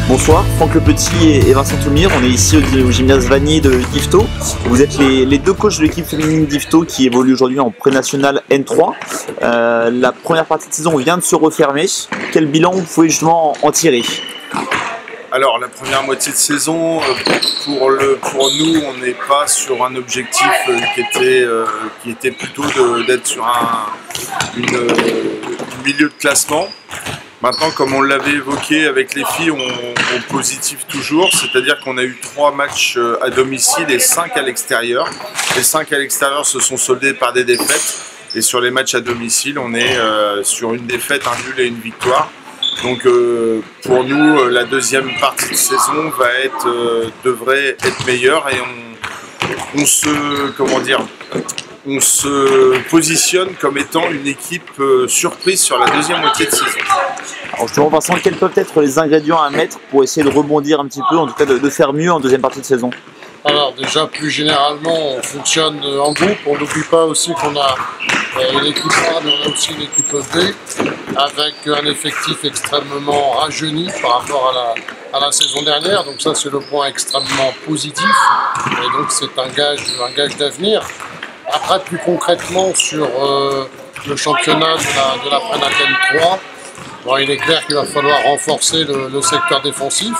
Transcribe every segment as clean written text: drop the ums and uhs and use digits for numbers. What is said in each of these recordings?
Bonsoir, Franck Le Petit et Vincent Toulmire. On est ici au gymnase Vanier de d'Yvetot. Vous êtes les deux coachs de l'équipe féminine d'Yvetot qui évolue aujourd'hui en pré-national N3. La première partie de saison vient de se refermer. Quel bilan vous pouvez justement en tirer? Alors la première moitié de saison, pour nous, on n'est pas sur un objectif qui était plutôt d'être sur un milieu de classement. Maintenant, comme on l'avait évoqué avec les filles, on positive toujours, c'est-à-dire qu'on a eu 3 matchs à domicile et 5 à l'extérieur. Les 5 à l'extérieur se sont soldés par des défaites, et sur les matchs à domicile, on est sur une défaite, un nul et une victoire. Donc pour nous, la deuxième partie de saison devrait être meilleure, et on se positionne comme étant une équipe surprise sur la deuxième moitié de saison. Alors justement Vincent, quels peuvent être les ingrédients à mettre pour essayer de rebondir un petit peu, en tout cas de faire mieux en deuxième partie de saison? Alors déjà, plus généralement, on fonctionne en groupe. On n'oublie pas aussi qu'on a une équipe A, mais on a aussi une équipe B, avec un effectif extrêmement rajeuni par rapport à la saison dernière. Donc ça, c'est le point extrêmement positif. Et donc c'est un gage d'avenir. Après, plus concrètement, sur le championnat de la Prénatale 3, bon, il est clair qu'il va falloir renforcer le secteur défensif.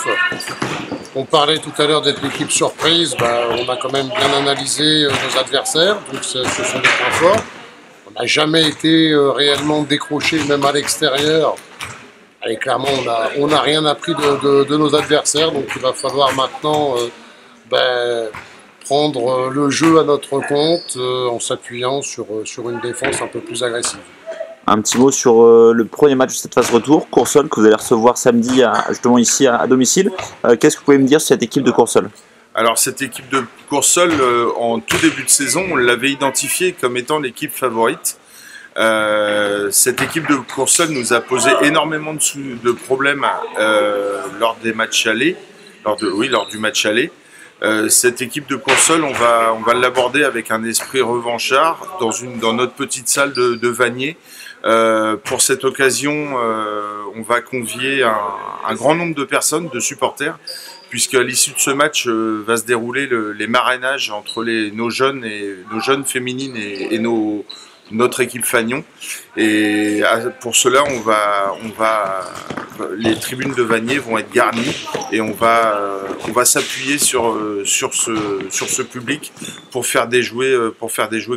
On parlait tout à l'heure d'être l'équipe surprise, on a quand même bien analysé nos adversaires, donc ce sont des points forts. On n'a jamais été réellement décroché, même à l'extérieur. Et clairement, on n'a rien appris de nos adversaires, donc il va falloir maintenant prendre le jeu à notre compte en s'appuyant sur une défense un peu plus agressive. Un petit mot sur le premier match de cette phase retour, Courseulles, que vous allez recevoir samedi justement ici à domicile. Qu'est-ce que vous pouvez me dire sur cette équipe de Courseulles? Alors cette équipe de Courseulles, en tout début de saison, on l'avait identifiée comme étant l'équipe favorite. Cette équipe de Courseulles nous a posé énormément de problèmes lors des matchs allés, lors du match aller. Cette équipe de Courseulles, on va l'aborder avec un esprit revanchard dans notre petite salle de Vanier. Pour cette occasion, on va convier un grand nombre de personnes, de supporters, puisque à l'issue de ce match va se dérouler les marrainages entre nos jeunes féminines et notre équipe Fagnon. Et pour cela, les tribunes de Vanier vont être garnies, et on va s'appuyer sur ce public pour faire déjouer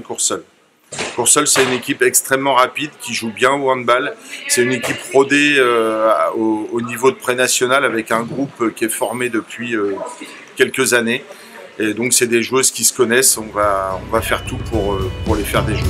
Courseulles. Courseulles, c'est une équipe extrêmement rapide qui joue bien au handball. C'est une équipe rodée au niveau de pré-national, avec un groupe qui est formé depuis quelques années. Et donc c'est des joueuses qui se connaissent. On va faire tout pour les faire déjouer.